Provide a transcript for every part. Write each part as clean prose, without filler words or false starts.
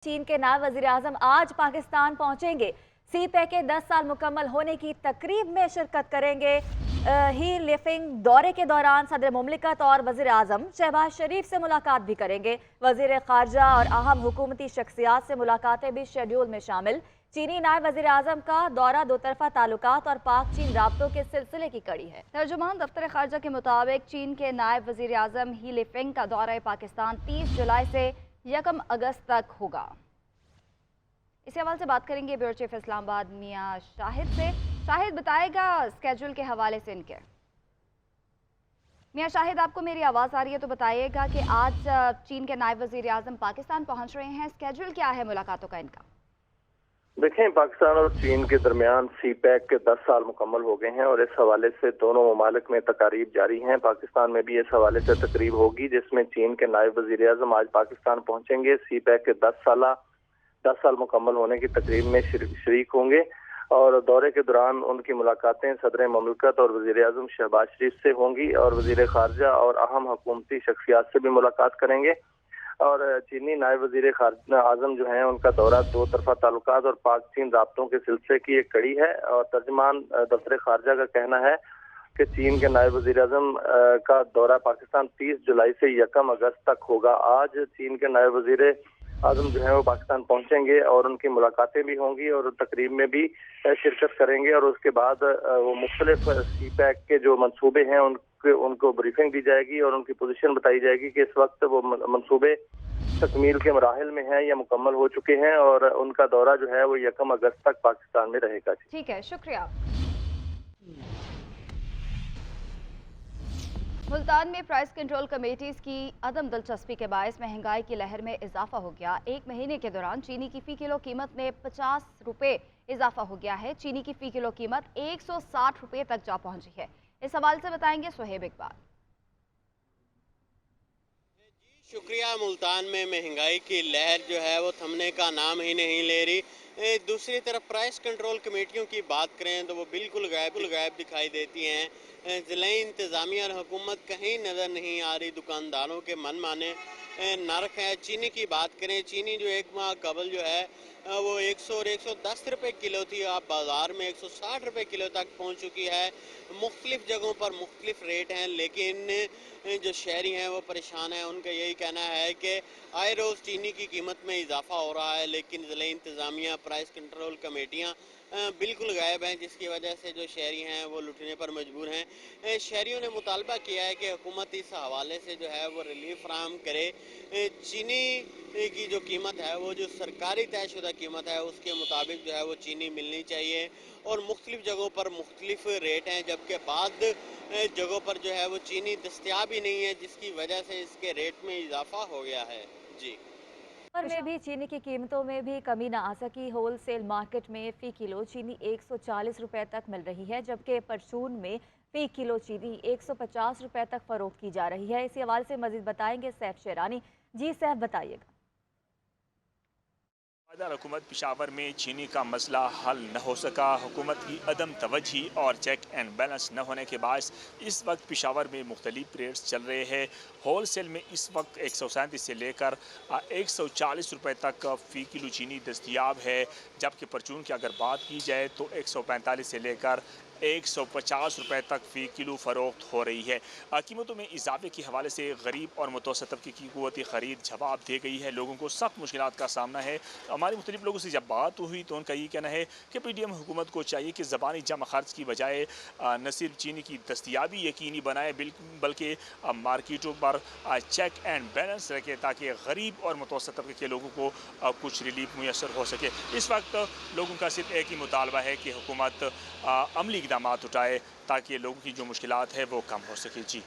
चीन के नायब वज़ीर-ए-आज़म आज पाकिस्तान पहुंचेंगे। सी पैक के 10 साल मुकम्मल होने की तकरीब में शिरकत करेंगे। ही लिफिंग दौरे के दौरान सदर मुमलिकत और वज़ीर-ए-आज़म शहबाज शरीफ से मुलाकात भी करेंगे। वज़ीर ख़ारजा और अहम हुकूमती शख्सियात से मुलाकातें भी शेड्यूल में शामिल। चीनी नायब वज़ीर-ए-आज़म का दौरा दो तरफा ताल्लुकात और पाक चीन राब्तों के सिलसिले की कड़ी है। तर्जुमान दफ्तर ख़ारजा के मुताबिक चीन के नायब वज़ीर-ए-आज़म ही लिफिंग का दौरा पाकिस्तान 30 जुलाई से 1 अगस्त तक होगा। इसी हवाले से बात करेंगे ब्यूरो चीफ इस्लामाबाद मियां शाहिद से। शाहिद बताएगा स्केड्यूल के हवाले से इनके। मियां शाहिद, आपको मेरी आवाज़ आ रही है तो बताइएगा कि आज चीन के नायब वज़ीर-ए-आज़म पाकिस्तान पहुंच रहे हैं, स्केड्यूल क्या है मुलाकातों का इनका? देखें, पाकिस्तान और चीन के दरमियान सी पैक के 10 साल मुकम्मल हो गए हैं और इस हवाले से दोनों ममालिक में तकारीब जारी हैं। पाकिस्तान में भी इस हवाले से तकरीब होगी जिसमें चीन के नायब वज़ीर-ए-आज़म आज पाकिस्तान पहुंचेंगे। सी पैक के 10 साल मुकम्मल होने की तकरीब में शरीक होंगे और दौरे के दौरान उनकी मुलाकातें सदर मुमलिकत और वज़ीर-ए-आज़म शहबाज शरीफ से होंगी और वज़ीर ख़ारजा और अहम हुकूमती शख्सियात से भी मुलाकात करेंगे। और चीनी नायब वज़ीर ख़ारजा आज़म जो हैं उनका दौरा दो तरफा ताल्लुकात और पाक चीन राब्तों के सिलसिले की एक कड़ी है। और तर्जुमान दफ्तर ख़ारजा का कहना है कि चीन के नायब वज़ीर-ए-आज़म का दौरा पाकिस्तान 30 जुलाई से 1 अगस्त तक होगा। आज चीन के नायब वज़ीर-ए-आज़म जो है वो पाकिस्तान पहुंचेंगे और उनकी मुलाकातें भी होंगी और तकरीब में भी शिरकत करेंगे और उसके बाद वो मुख्तलिफ सी पैक के जो मनसूबे हैं उनको ब्रीफिंग दी जाएगी और उनकी पोजीशन बताई जाएगी कि इस वक्त वो मनसूबे तकमील के मराहिल में हैं या मुकम्मल हो चुके हैं और उनका दौरा जो है वो 1 अगस्त तक पाकिस्तान में रहेगा। ठीक है, शुक्रिया। मुल्तान में प्राइस कंट्रोल कमेटीज की अदम दिलचस्पी के बायस महंगाई की लहर में इजाफा हो गया। एक महीने के दौरान चीनी की फी किलो कीमत में 50 रुपए इजाफा हो गया है। चीनी की फी किलो कीमत 160 रुपए तक जा पहुंची है। इस हवाले से बताएंगे सुहेब इकबाल। शुक्रिया। मुल्तान में महंगाई की लहर जो है वो थमने का नाम ही नहीं ले रही। दूसरी तरफ प्राइस कंट्रोल कमेटियों की बात करें तो वो बिल्कुल गायब दिखाई देती हैं। ज़िले इंतज़ामिया और हुकूमत कहीं नज़र नहीं आ रही। दुकानदारों के मन माने नरक है। चीनी की बात करें, चीनी जो एक माह कबल जो है वो 100 और 110 रुपये किलो थी, आप बाज़ार में 160 रुपये किलो तक पहुंच चुकी है। मुख्तलिफ जगहों पर मुख्तलिफ रेट हैं, लेकिन जो शहरी हैं वो परेशान हैं। उनका यही कहना है कि आए रोज़ चीनी की कीमत में इजाफा हो रहा है, लेकिन ज़िला इंतज़ामिया प्राइस कंट्रोल कमेटियाँ बिल्कुल गायब हैं, जिसकी वजह से जो शहरी हैं वो लुटने पर मजबूर हैं। शहरियों ने मुतालबा किया है कि हुकूमत इस हवाले से जो है वो रिलीफ फराहम करे। चीनी की जो कीमत है वो जो सरकारी तयशुदा कीमत है उसके मुताबिक जो है वो चीनी मिलनी चाहिए और मुख्तलिफ जगहों पर मुख्तलिफ रेट हैं, जबकि बाद जगहों पर जो है वो चीनी दस्तयाब ही नहीं है, जिसकी वजह से इसके रेट में इजाफा हो गया है। जी, में भी चीनी की कीमतों में भी कमी न आ सकी। होलसेल मार्केट में फी किलो चीनी 140 रुपए तक मिल रही है, जबकि परचून में फी किलो चीनी 150 रुपए तक फरोख्त की जा रही है। इसी हवाले से मजीद बताएंगे सैफ शेरानी। जी सैफ, बताइएगा। हुकूमत पेशावर में चीनी का मसला हल न हो सका। हुकूमत की अदम तवज्जी और चेक एंड बैलेंस न होने के बायस इस वक्त पेशावर में मुख्तलिफ रेट्स चल रहे हैं। होल सेल में इस वक्त 137 से लेकर 140 रुपये तक फ़ी किलो चीनी दस्तियाब है, जबकि परचून की अगर बात की जाए तो 145 से लेकर 150 रुपये तक फ़ी किलो फ़रोख्त हो रही है। कीमतों में इजाफे के हवाले से गरीब और मुतवसत तबके की क़ुव्वत ख़रीद जवाब दे गई है। लोगों को सख्त मुश्किलात का सामना है। हमारे मुख्तलिफ लोगों से जब बात हुई तो उनका ये कहना है कि PDM हुकूमत को चाहिए कि ज़बानी जमा खर्च की बजाय न सिर्फ चीनी की दस्तियाबी यकीनी बनाए बल्कि मार्केटों पर चेक एंड बैलेंस रखे ताकि गरीब और मुतवसत तबके के लोगों को कुछ रिलीफ मुयसर हो सके। इस वक्त लोगों का सिर्फ एक ही मुतालबा है कि हुकूमत अमली इक़दामात उठाए ताकि लोगों की जो मुश्किलात है वो कम हो सके। जी,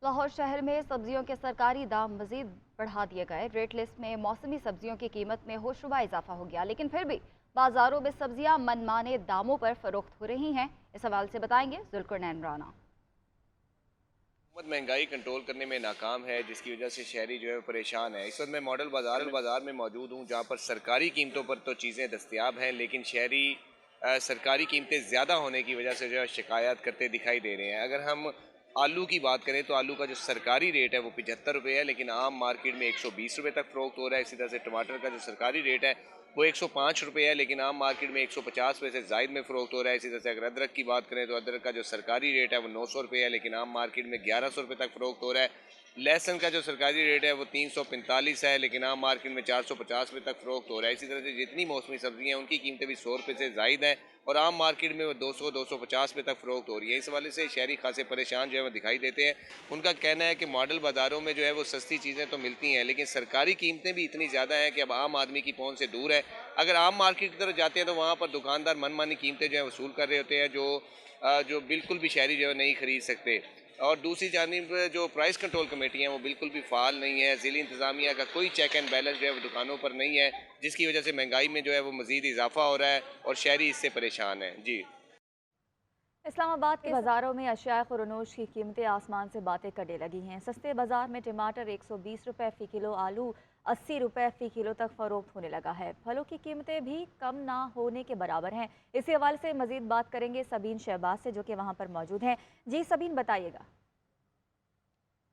लाहौर शहर में सब्जियों के सरकारी दाम मजीद बढ़ा दिए गए। रेट लिस्ट में मौसमी सब्जियों की कीमत में होशरुबा इजाफा हो गया, लेकिन फिर भी बाजारों में सब्जियां मनमाने दामों पर फरोख्त हो रही हैं। इस हवाले से बताएंगे जुल्करनैन राना। हुकूमत महंगाई कंट्रोल करने में नाकाम है, जिसकी वजह से शहरी जो है परेशान है। इस वक्त मैं मॉडल बाज़ार में मौजूद हूँ, जहाँ पर सरकारी कीमतों पर तो चीज़ें दस्तयाब हैं, लेकिन शहरी सरकारी कीमतें ज़्यादा होने की वजह से जो है शिकायत करते दिखाई दे रहे हैं। अगर हम आलू की बात करें तो आलू का जो सरकारी रेट है वो 75 रुपये है, लेकिन आम मार्केट में 120 रुपये तक फ़रोख्त हो रहा है। इसी तरह से टमाटर का जो सरकारी रेट है वो 105 रुपये है, लेकिन आम मार्केट में 150 रुपये से ज़ायद में फ़रोख्त हो रहा है। इसी तरह से अगर अदरक की बात करें तो अदरक का जो सरकारी रेट है वो 900 रुपये है, लेकिन आम मार्केट में 1100 रुपये तक फ़रोख्त हो रहा है। लहसुन का जो सरकारी रेट है वो 345 है, लेकिन आम मार्केट में 450 रुपये तक फ़रोख्त हो रहा है। इसी तरह से जितनी मौसमी सब्जियाँ हैं उनकी कीमतें भी 100 रुपये से ज़ायद हैं और आम मार्केट में वो 200-250 रुपये तक फ़रोख्त हो रही है। इस हवाले से शहरी खासे परेशान जो है वो दिखाई देते हैं। उनका कहना है कि मॉडल बाज़ारों में जो है वो सस्ती चीज़ें तो मिलती हैं, लेकिन सरकारी कीमतें भी इतनी ज़्यादा हैं कि अब आम आदमी की पहुँच से दूर है। अगर आम मार्केट की तरफ जाते हैं तो वहाँ पर दुकानदार मनमानी कीमतें जो है वसूल कर रहे होते हैं, जो बिल्कुल भी शहरी जो है नहीं खरीद सकते। और दूसरी जानिब जो प्राइस कंट्रोल कमेटी हैं वो बिल्कुल भी फ़ाल नहीं है। ज़िली इंतज़ामिया का कोई चेक एंड बैलेंस जो है वो दुकानों पर नहीं है, जिसकी वजह से महंगाई में जो है वो मज़ीद इजाफा हो रहा है और शहरी इससे परेशान हैं। जी, इस्लामाबाद के बाज़ारों में अशिया खुरनोश की कीमतें आसमान से बातें करने लगी हैं। सस्ते बाज़ार में टमाटर 120 रुपये फ़ी किलो, आलू 80 रुपये फ़ी किलो तक फ़रोख्त होने लगा है। फलों की कीमतें भी कम ना होने के बराबर हैं। इसी हवाले से मज़ीद बात करेंगे सबीन शहबाज से, जो कि वहाँ पर मौजूद हैं। जी सबीन, बताइएगा।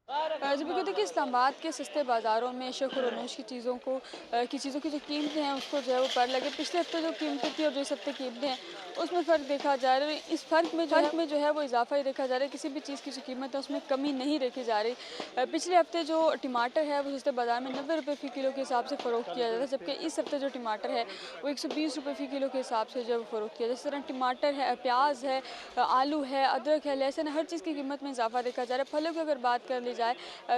जी बिल्कुल, देखिए इस्लामाबाद के सस्ते बाज़ारों में शखुरनोश की चीज़ों की जो कीमतें हैं उसको जो है वो पर लगे। पिछले हफ्ते जो कीमतें थी और जो इस हफ्ते कीमतें हैं उसमें फ़र्क देखा जा रहा है। इस फ़र्क में जो है वो इजाफा ही देखा जा रहा है, किसी भी चीज़ की जो कीमत है उसमें कमी नहीं देखी जा रही। पिछले हफ्ते जो टमाटर है वो सस्ते बाज़ार में 90 रुपये फ़ी किलो के हिसाब से फ़रोख्त किया जाता है, जबकि इस हफ्ते जो टमाटर है वो 120 रुपये फ़ी किलो के हिसाब से जो है वो फ़रोख्त किया जाता है। इस तरह टमाटर है, प्याज है, आलू है, अदरक है, लहसुन है, हर चीज़ की कीमत में इजाफा देखा जा रहा है। फलों की अगर बात कर ली जाए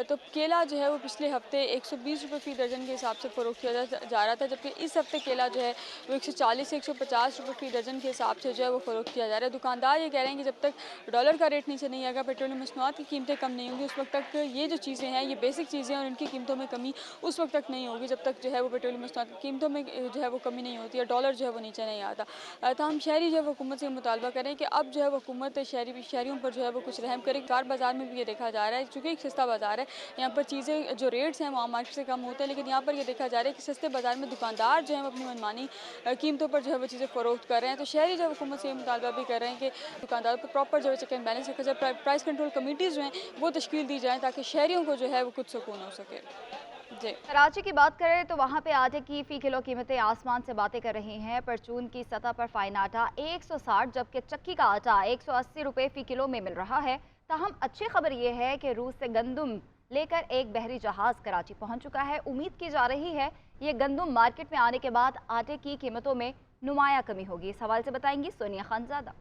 तो केला जो है वो पिछले हफ्ते 120 रुपये फ़ी दर्जन के हिसाब से फ़रोख्त किया जा रहा था, जबकि इस हफ्ते केला जो है वो 140 से 150 रुपये फ़ी दर्जन के हिसाब से जो है वो फ़रोख्त किया जा रहा है। दुकानदार ये कह रहे हैं कि जब तक डॉलर का रेट नीचे नहीं आएगा, पेट्रोलियम मसनूआत की कीमतें कम नहीं होंगी, उस वक्त तक ये जो चीज़ें हैं, ये बेसिक चीज़ें हैं और इनकी कीमतों में कमी उस वक्त तक नहीं होगी जब तक जो है वो पेट्रोलियम मसनूआत की कीमतों में जो है वो कमी नहीं होती है, डॉलर जो है वो नीचे नहीं आता। तो हम शहरी जो है हुकूमत से मुतालबा करें कि अब जो है हुकूमत शहरियों पर जो है वो कुछ रहम करे। कार बाज़ार में भी ये देखा जा रहा है, चूँकि एक सस्ता बाज़ार है, यहाँ पर चीज़ें जो रेट्स हैं वो आम मार्केट से कम होते हैं, लेकिन यहाँ पर ये देखा जा रहा है कि सस्ते बाज़ार में दुकानदार जो है वो अपनी मनमानी कीमतों पर जो है वो चीज़ें फ़रोख्त कर रहे हैं। तो शहरी जो हुकूमत से मुतालबा भी कर रहे हैं कि दुकानदारों पर प्रॉपर जो है चेक एंड बैलेंस रखा जाए, प्राइस कंट्रोल कमेटीज़ जो हैं वो तश्कील दी जाएँ ताकि शहरियों को जो है वो कुछ सुकून हो सके। जी, कराची की बात करें तो वहाँ पे आटे की फ़ी किलो कीमतें आसमान से बातें कर रही हैं। परचून की सतह पर फाइन आटा 160, जबकि चक्की का आटा 180 रुपये फ़ी किलो में मिल रहा है। ताहम अच्छी खबर यह है कि रूस से गंदम लेकर एक बहरी जहाज़ कराची पहुँच चुका है। उम्मीद की जा रही है ये गंदम मार्केट में आने के बाद आटे की कीमतों में नुमाया कमी होगी। इस हवाले से बताएंगी सोनिया खानजादा।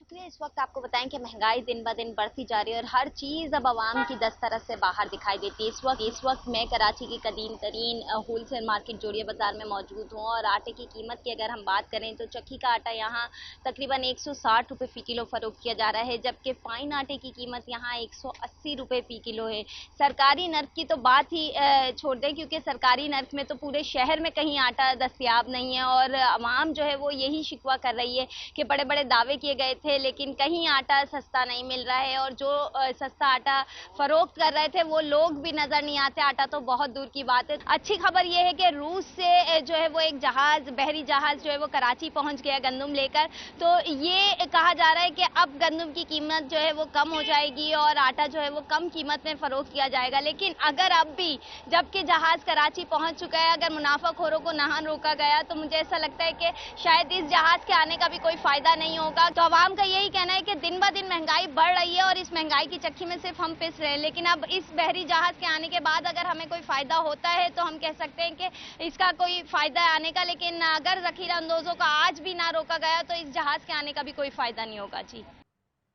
शुक्रिया। इस वक्त आपको बताएं कि महंगाई दिन ब दिन बढ़ती जा रही है और हर चीज़ अब आवाम की दस्तरस से बाहर दिखाई देती है। इस वक्त मैं कराची की कदीम तरीन होलसेल मार्केट जोड़िया बाज़ार में मौजूद हूँ और आटे की कीमत की अगर हम बात करें तो चक्की का आटा यहाँ तकरीबन 160 रुपये फ़ी किलो फ़रोख्त किया जा रहा है, जबकि फ़ाइन आटे की कीमत यहाँ 180 रुपये फ़ी किलो है। सरकारी नर्क की तो बात ही छोड़ दें, क्योंकि सरकारी नर्क में तो पूरे शहर में कहीं आटा दस्तियाब नहीं है और आवाम जो है वो यही शिकवा कर रही है कि बड़े बड़े दावे किए गए थे लेकिन कहीं आटा सस्ता नहीं मिल रहा है और जो सस्ता आटा फरोख्त कर रहे थे वो लोग भी नजर नहीं आते। आटा तो बहुत दूर की बात है। अच्छी खबर ये है कि रूस से जो है वो एक जहाज, बहरी जहाज जो है वो कराची पहुंच गया गंदम लेकर। तो ये कहा जा रहा है कि अब गंदम की कीमत जो है वो कम हो जाएगी और आटा जो है वो कम कीमत में फरोख्त किया जाएगा। लेकिन अगर अब भी जबकि जहाज कराची पहुंच चुका है, अगर मुनाफाखोरों को नहान रोका गया तो मुझे ऐसा लगता है कि शायद इस जहाज के आने का भी कोई फायदा नहीं होगा। तो आवाम का यही कहना है कि दिन ब दिन महंगाई बढ़ रही है और इस महंगाई की चक्की में सिर्फ हम पिस रहे हैं। लेकिन अब इस बहरी जहाज के आने के बाद अगर हमें कोई फायदा होता है तो हम कह सकते हैं कि इसका कोई फायदा है आने का, लेकिन अगर जखीरा अंदोजों का आज भी ना रोका गया तो इस जहाज के आने का भी कोई फायदा नहीं होगा। जी,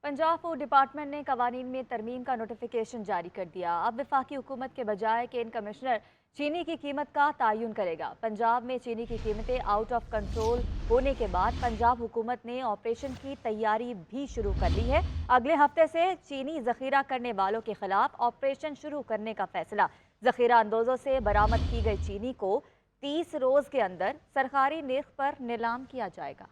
पंजाब फूड डिपार्टमेंट ने कवानीन में तरमीम का नोटिफिकेशन जारी कर दिया। अब वफाकी हुकूमत के बजाय केन कमिश्नर चीनी की कीमत का तयन करेगा। पंजाब में चीनी की कीमतें आउट ऑफ कंट्रोल होने के बाद पंजाब हुकूमत ने ऑपरेशन की तैयारी भी शुरू कर ली है। अगले हफ्ते से चीनी जखीरा करने वालों के खिलाफ ऑपरेशन शुरू करने का फैसला। जखीरा अंदोजों से बरामद की गई चीनी को 30 रोज के अंदर सरकारी निर्ख पर नीलाम किया जाएगा।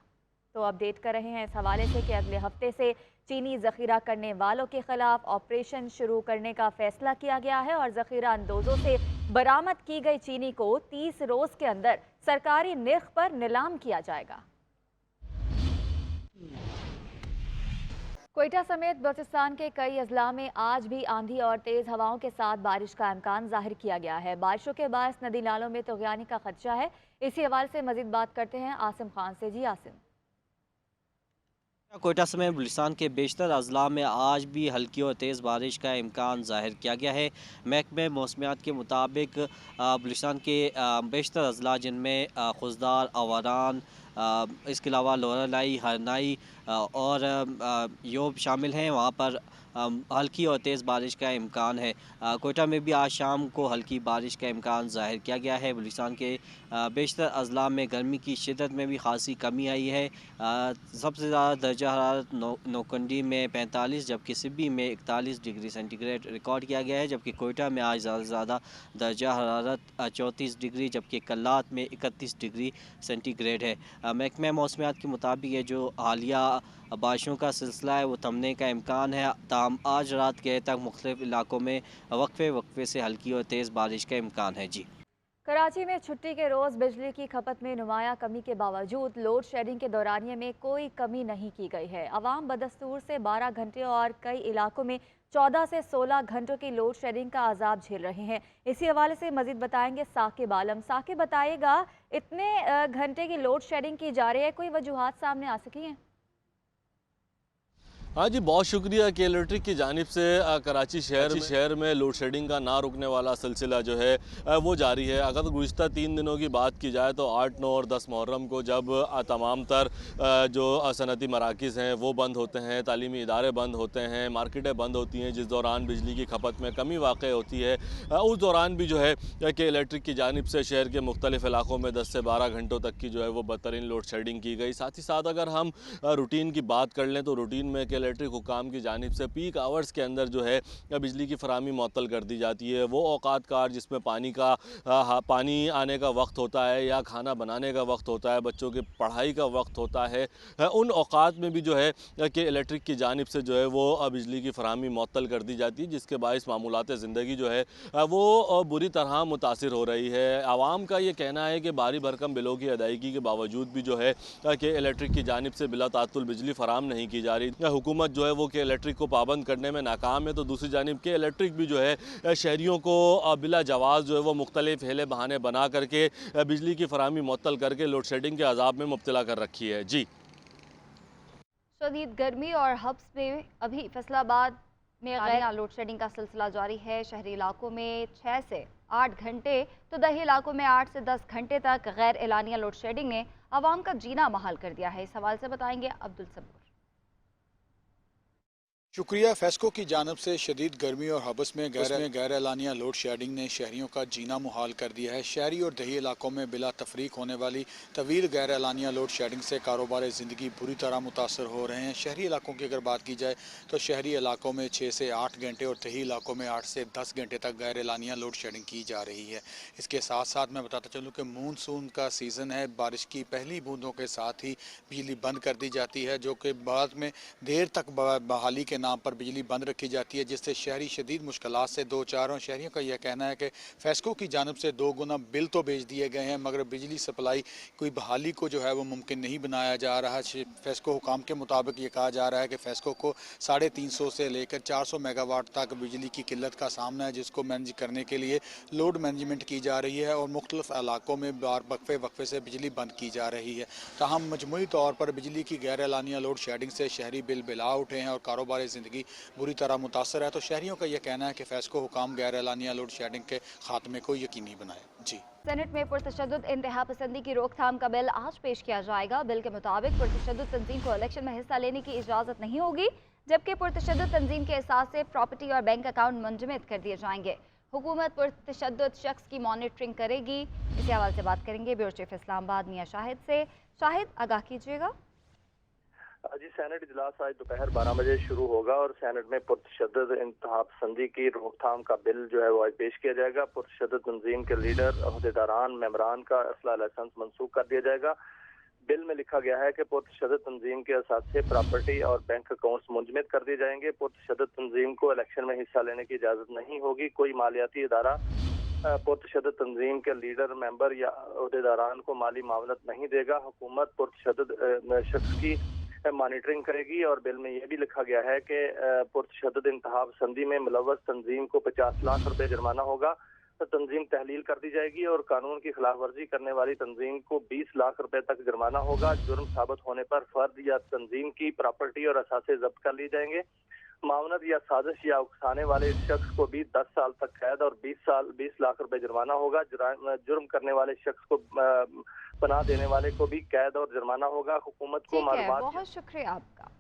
तो अपडेट कर रहे हैं इस हवाले से कि अगले हफ्ते से चीनी जखीरा करने वालों के खिलाफ ऑपरेशन शुरू करने का फैसला किया गया है और जखीरा अंदोजों से बरामद की गई चीनी को 30 रोज के अंदर सरकारी निर्ख पर नीलाम किया जाएगा। कोयटा समेत बलूचिस्तान के कई अजला में आज भी आंधी और तेज हवाओं के साथ बारिश का इम्कान जाहिर किया गया है। बारिशों के बायस नदी नालों में तुगयानी का खदशा है। इसी हवाले से मजीद बात करते हैं आसिम खान से। जी आसिम। कोयटा समेत बलूचिस्तान के बेशतर अजला में आज भी हल्की और तेज़ बारिश का इम्कान जाहिर किया गया है। महकमे मौसमियात के मुताबिक बलूचिस्तान के बेशतर अजला जिनमें खुजदार, अवारान, इसके अलावा लोरालाई, हरनाई और योब शामिल हैं, वहाँ पर हल्की और तेज़ बारिश का इम्कान है। कोयटा में भी आज शाम को हल्की बारिश का इम्कान जाहिर किया गया है। बलूचिस्तान के बेशतर अजला में गर्मी की शिद्दत में भी खासी कमी आई है। सबसे ज़्यादा दर्जा हरारत नौकंडी में 45 जबकि सिब्बी में 41 डिग्री सेंटीग्रेड रिकॉर्ड किया गया है, जबकि कोयटा में आज ज़्यादा से ज़्यादा दर्जा हरारत 34 डिग्री जबकि कल्लात में 31 डिग्री सेंटीग्रेड है। महकमा मौसमियात के मुताबिक ये जो हालिया बारिशों का सिलसिला है वो थमने का इम्कान है। ताहम आज रात गए तक मुख्तलिफ इलाकों में वक्फे से हल्की और तेज़ बारिश का इम्कान है। जी। कराची में छुट्टी के रोज़ बिजली की खपत में नुमाया कमी के बावजूद लोड शेडिंग के दौरानिए में कोई कमी नहीं की गई है। अवाम बदस्तूर से 12 घंटे और कई इलाकों में 14 से 16 घंटों की लोड शेडिंग का अजाब झेल रहे हैं। इसी हवाले से मजीद बताएंगे साकिब आलम। साकिब, बताइएगा, इतने घंटे की लोड शेडिंग की जा रही है, कोई वजूहात सामने आ सकी हैं? हाँ जी, बहुत शुक्रिया कि इलेक्ट्रिक की जानिब से कराची शहर में लोड शेडिंग का ना रुकने वाला सिलसिला जो है वो जारी है। अगर गुज़िश्ता 3 दिनों की बात की जाए तो 8, 9 और 10 मुहर्रम को जब तमाम तर जो सनती मराकिज़ हैं वो बंद होते हैं, तालीमी इदारे बंद होते हैं, मार्केटें बंद होती हैं, जिस दौरान बिजली की खपत में कमी वाक़ होती है, उस दौरान भी जो है कि इलेक्ट्रिक की जानिब से शहर के मुख्तलिफ़ इलाकों में 10 से 12 घंटों तक की जो है वो बदतरीन लोड शेडिंग की गई। साथ ही साथ अगर हम रूटीन की बात कर लें तो रूटीन में इलेक्ट्रिक हुकाम की जानिब से पीक आवर्स के अंदर जो है बिजली की फराहमी मुअत्तल कर दी जाती है। वो औकात कार जिसमें पानी आने का वक्त होता है या खाना बनाने का वक्त होता है, बच्चों की पढ़ाई का वक्त होता है, उन औकात में भी जो है कि इलेक्ट्रिक की जानिब से जो है वो बिजली की फराहमी मुअत्तल कर दी जाती है, जिसके बायस मामूलात ज़िंदगी जो है वो बुरी तरह मुतासिर हो रही है। आवाम का ये कहना है कि भारी भरकम बिलों की अदायगी के बावजूद भी जो है कि इलेक्ट्रिक की जानिब से बिला तातुल बिजली फराहम नहीं की जा रही। हुकूमत जो है वो कि इलेक्ट्रिक को पाबंद करने में नाकाम है, तो दूसरी जानिब के इलेक्ट्रिक भी जो है शहरियों को बिला जवाज़ जो है वो मुख्तलिफ हेले बहाने बना करके बिजली की फराहमी मुअत्तल करके लोड शेडिंग के अजाब में मुब्तला कर रखी है। जी। शदीद गर्मी और हब्स में अभी फैसलाबाद में गैर लोड शेडिंग का सिलसिला जारी है। शहरी इलाकों में 6 से 8 घंटे तो दही इलाकों में 8 से 10 घंटे तक गैर एलानिया लोड शेडिंग ने आवाम का जीना महाल कर दिया है। इस हवाले से बताएंगे अब्दुल सबूर। शुक्रिया। फेस्को की जानब से शदीद गर्मी और हबस में गैर एलानिया लोड शेडिंग ने शहरियों का जीना मुहाल कर दिया है। शहरी और दही इलाकों में बिला तफरीक होने वाली तवील गैर एलानिया लोड शेडिंग से कारोबार ज़िंदगी बुरी तरह मुतासर हो रहे हैं। शहरी इलाकों की अगर बात की जाए तो शहरी इलाकों में 6 से 8 घंटे और दही इलाकों में 8 से 10 घंटे तक गैर एलानिया लोड शेडिंग की जा रही है। इसके साथ साथ मैं बताता चलूँ कि मानसून का सीज़न है, बारिश की पहली बूंदों के साथ ही बिजली बंद कर दी जाती है, जो कि बाद में देर तक बहाली के नाम पर बिजली बंद रखी जाती है, जिससे शहरी शदीद मुश्किलात से दो चार। और शहरियों का यह कहना है कि फेस्को की जानब से 2 गुना बिल तो भेज दिए गए हैं, मगर बिजली सप्लाई कोई बहाली को जो है वो मुमकिन नहीं बनाया जा रहा। फेस्को हुकाम के मुताबिक ये कहा जा रहा है कि फेस्को को 350 से लेकर 400 मेगावाट तक बिजली की किल्लत का सामना है, जिसको मैनेज करने के लिए लोड मैनेजमेंट की जा रही है और मुख्तलिफ इलाकों में वक्फे से बिजली बंद की जा रही है। ताहम मजमूई तौर पर बिजली की गैर एलानिया लोड शेडिंग से शहरी बिल बिला उठे हैं और कारोबार ज़िंदगी बुरी तरह मुतासर है। तो शहरियों का यह कहना है कि फेस्को हुकाम गैर एलानिया लोड शेडिंग के खात्मे को यकीनी बनाए। जी। सेनेट में पुरतशद्दुद इंतहा पसंदी की रोकथाम का बिल आज पेश किया जाएगा। बिल के मुताबिक पुरतशद्दुद तंजीम को इलेक्शन में हिस्सा लेने की इजाज़त नहीं होगी, जबकि पुरतशद्दुद तंजीम के एहसास से प्रॉपर्टी और बैंक अकाउंट मुंजमद कर दिए जाएंगे। हुकूमत पुरतशद्दुद शख्स की मॉनिटरिंग करेगी। इसी हवाले से बात करेंगे ब्यूरो चीफ इस्लामाबाद मियां शाहिद से। शाहिद, आगाह कीजिएगा। जी, सेनेट इजलास आज दोपहर 12 बजे शुरू होगा और सेनेट में पुरतशद्दुद इंतहा पसंदी की रोकथाम का बिल जो है वो आज पेश किया जाएगा। पुरतशद्दुद तंजीम के लीडर, अहदेदारान, मेंबरान का असला लाइसेंस मनसूख कर दिया जाएगा। बिल में लिखा गया है कि पुरतशद्दुद तंजीम के असास से प्रॉपर्टी और बैंक अकाउंट्स मुंजमद कर दिए जाएंगे। पुरतशद्दुद तंजीम को इलेक्शन में हिस्सा लेने की इजाज़त नहीं होगी। कोई मालियाती इदारा पुरतशद्दुद तंजीम के लीडर, मेंबर या अहदेदारान को माली मावनत नहीं देगा। हुकूमत पुरतशद्दुद शख्स की मॉनिटरिंग करेगी। और बिल में यह भी लिखा गया है कि पुरतशद्दुद इंतहा पसंदी में मुलव्वस तंजीम को 50 लाख रुपए जुर्माना होगा, तो तंजीम तहलील कर दी जाएगी और कानून की खिलाफ वर्जी करने वाली तंजीम को 20 लाख रुपए तक जुर्माना होगा। जुर्म साबित होने पर फर्द या तंजीम की प्रॉपर्टी और असासे जब्त कर ली जाएंगे। मावनत या साजिश या उकसाने वाले शख्स को भी 10 साल तक कैद और 20 लाख रुपए जुर्माना होगा। जुर्म करने वाले शख्स को पनाह देने वाले को भी कैद और जुर्माना होगा। हुकूमत को ठीक है, मालूमात बहुत शुक्रिया आपका।